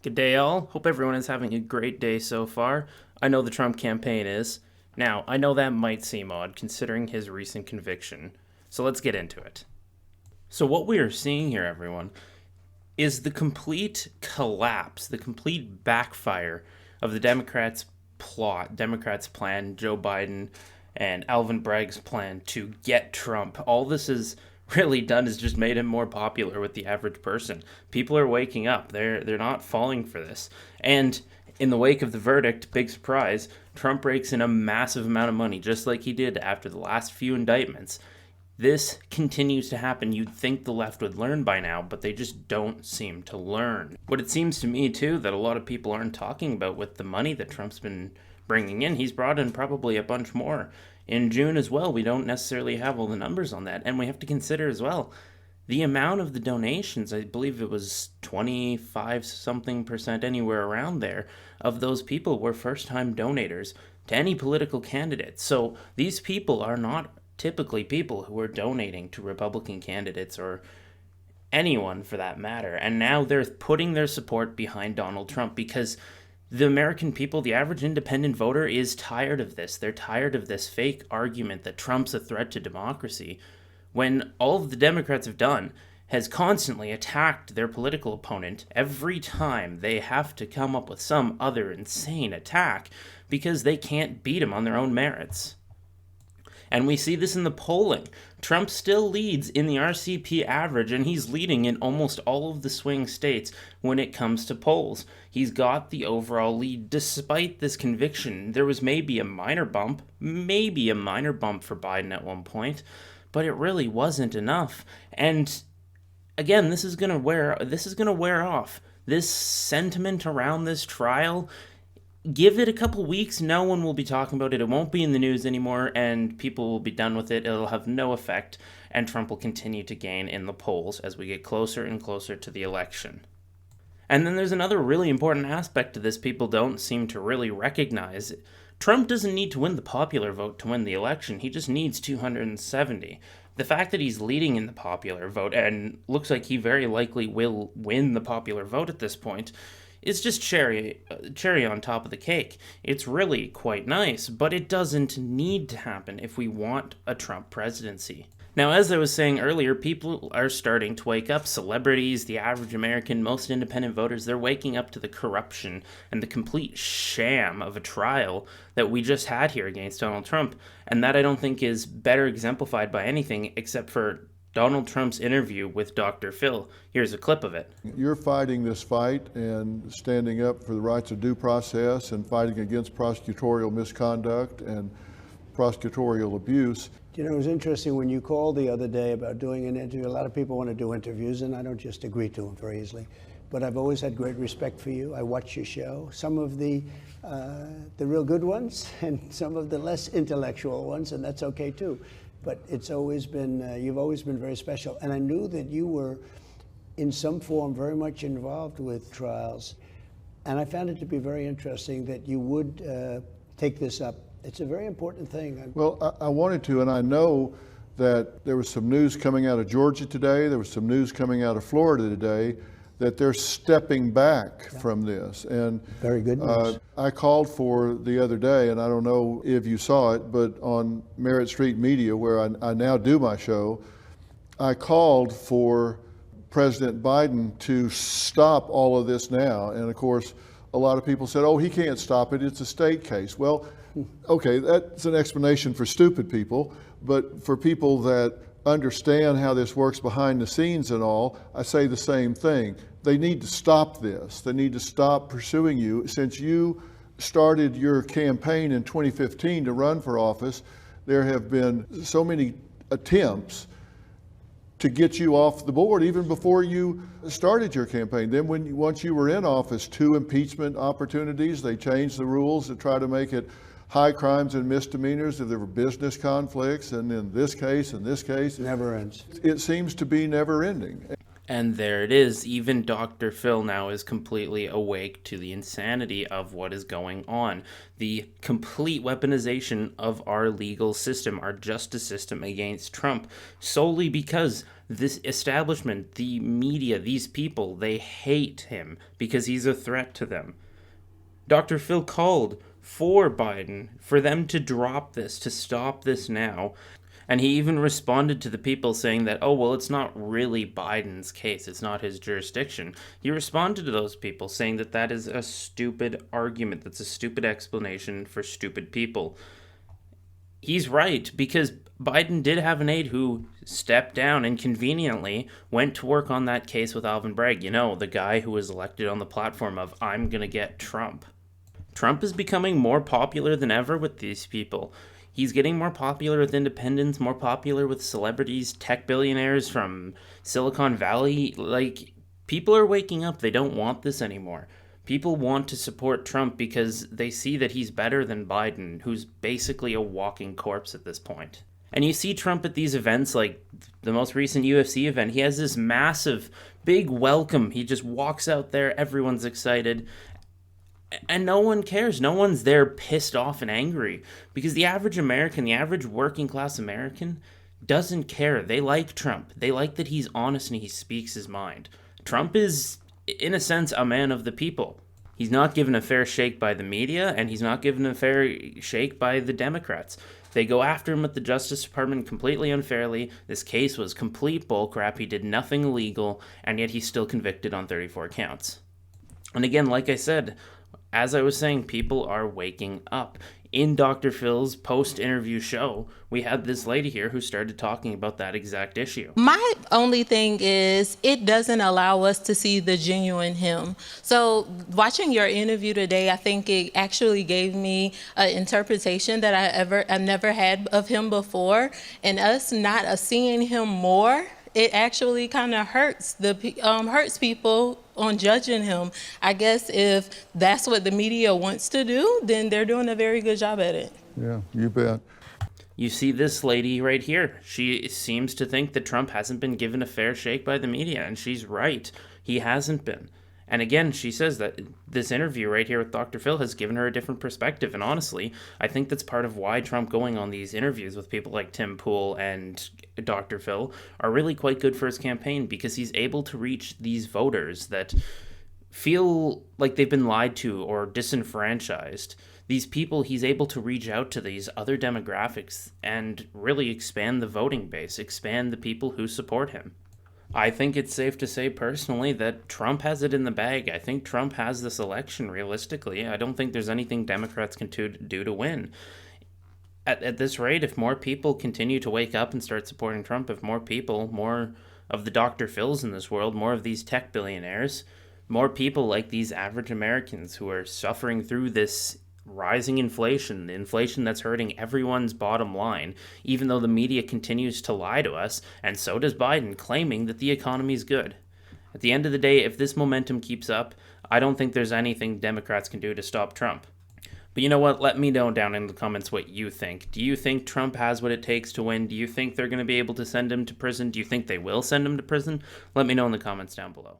Good day, all. Hope everyone is having a great day so far. I know the Trump campaign is. Now, I know that might seem odd considering his recent conviction, so let's get into it. So, what we are seeing here, everyone, is the complete collapse, the complete backfire of the Democrats' plot, Democrats' plan, Joe Biden and Alvin Bragg's plan to get Trump. All this is really done is just made him more popular with the average person. People are waking up. They're not falling for this. And in the wake of the verdict, big surprise, Trump rakes in a massive amount of money, just like he did after the last few indictments. This continues to happen. You'd think the left would learn by now, but they just don't seem to learn. What it seems to me, too, that a lot of people aren't talking about with the money that Trump's been bringing in, he's brought in probably a bunch more. In June as well, we don't necessarily have all the numbers on that. And we have to consider as well the amount of the donations. I believe it was 25 something percent, anywhere around there, of those people were first time donators to any political candidate. So these people are not typically people who are donating to Republican candidates or anyone for that matter. And now they're putting their support behind Donald Trump because the American people, the average independent voter, is tired of this. They're tired of this fake argument that Trump's a threat to democracy, when all of the Democrats have done has constantly attacked their political opponent every time they have to come up with some other insane attack because they can't beat him on their own merits. And we see this in the polling. Trump still leads in the RCP average, and he's leading in almost all of the swing states when it comes to polls. He's got the overall lead despite this conviction. There was maybe a minor bump for Biden at one point, but it really wasn't enough. And again, this is going to wear off. This sentiment around this trial, give it a couple weeks, no one will be talking about it. It won't be in the news anymore, and people will be done with it. It'll have no effect, and Trump will continue to gain in the polls as we get closer and closer to the election. And then there's another really important aspect to this people don't seem to really recognize. Trump doesn't need to win the popular vote to win the election. He just needs 270. The fact that he's leading in the popular vote, and looks like he very likely will win the popular vote at this point, it's just cherry on top of the cake. It's really quite nice, but it doesn't need to happen if we want a Trump presidency. Now, as I was saying earlier, people are starting to wake up. Celebrities, the average American, most independent voters, they're waking up to the corruption and the complete sham of a trial that we just had here against Donald Trump. And that I don't think is better exemplified by anything except for Donald Trump's interview with Dr. Phil. Here's a clip of it. You're fighting this fight and standing up for the rights of due process and fighting against prosecutorial misconduct and prosecutorial abuse. You know, it was interesting when you called the other day about doing an interview. A lot of people want to do interviews, and I don't just agree to them very easily. But I've always had great respect for you. I watch your show, some of the real good ones and some of the less intellectual ones, and that's okay too. But it's always been, you've always been very special. And I knew that you were, in some form, very much involved with trials. And I found it to be very interesting that you would take this up. It's a very important thing. Well, I wanted to, and I know that there was some news coming out of Georgia today, there was some news coming out of Florida today, that they're stepping back from this. And very good news. I called for the other day, and I don't know if you saw it, but on Merritt Street Media, where I now do my show, I called for President Biden to stop all of this now. And of course, a lot of people said, oh, he can't stop it, it's a state case. Well, okay, that's an explanation for stupid people, but for people that understand how this works behind the scenes and all, I say the same thing. They need to stop this. They need to stop pursuing you. Since you started your campaign in 2015 to run for office, there have been so many attempts to get you off the board even before you started your campaign. Then once you were in office, 2 impeachment opportunities. They changed the rules to try to make it high crimes and misdemeanors if there were business conflicts, and in this case, Never ends. it seems to be never ending. And there it is. Even Dr. Phil now is completely awake to the insanity of what is going on. The complete weaponization of our legal system, our justice system against Trump, solely because this establishment, the media, these people, they hate him because he's a threat to them. Dr. Phil called for Biden, for them to drop this, to stop this now. And he even responded to the people saying that, oh, well, it's not really Biden's case. It's not his jurisdiction. He responded to those people saying that that is a stupid argument. That's a stupid explanation for stupid people. He's right, because Biden did have an aide who stepped down and conveniently went to work on that case with Alvin Bragg. You know, the guy who was elected on the platform of, I'm going to get Trump. Trump is becoming more popular than ever with these people. He's getting more popular with independents, more popular with celebrities, tech billionaires from Silicon Valley. Like, people are waking up. They don't want this anymore. People want to support Trump because they see that he's better than Biden, who's basically a walking corpse at this point. And you see Trump at these events, like the most recent UFC event. He has this massive, big welcome. He just walks out there. Everyone's excited. And no one cares. No one's there pissed off and angry. Because the average American, the average working class American, doesn't care. They like Trump. They like that he's honest and he speaks his mind. Trump is, in a sense, a man of the people. He's not given a fair shake by the media, and he's not given a fair shake by the Democrats. They go after him at the Justice Department completely unfairly. This case was complete bullcrap. He did nothing illegal, and yet he's still convicted on 34 counts. And again, like I said, as I was saying, people are waking up. In Dr. Phil's post-interview show, we had this lady here who started talking about that exact issue. My only thing is it doesn't allow us to see the genuine him. So watching your interview today, I think it actually gave me an interpretation that I've never had of him before. And us not seeing him more, it actually kind of hurts people on judging him. I guess if that's what the media wants to do, then they're doing a very good job at it. Yeah, you bet. You see this lady right here. She seems to think that Trump hasn't been given a fair shake by the media, and she's right. He hasn't been. And again, she says that this interview right here with Dr. Phil has given her a different perspective. And honestly, I think that's part of why Trump going on these interviews with people like Tim Pool and Dr. Phil are really quite good for his campaign, because he's able to reach these voters that feel like they've been lied to or disenfranchised. These people, he's able to reach out to these other demographics and really expand the voting base, expand the people who support him. I think it's safe to say personally that Trump has it in the bag. I think Trump has this election realistically. I don't think there's anything Democrats can do to win. At this rate, if more people continue to wake up and start supporting Trump, if more people, more of the Dr. Phils in this world, more of these tech billionaires, more people like these average Americans who are suffering through this rising inflation, the inflation that's hurting everyone's bottom line, even though the media continues to lie to us, and so does Biden, claiming that the economy's good. At the end of the day, if this momentum keeps up, I don't think there's anything Democrats can do to stop Trump. But you know what? Let me know down in the comments what you think. Do you think Trump has what it takes to win? Do you think they're going to be able to send him to prison? Do you think they will send him to prison? Let me know in the comments down below.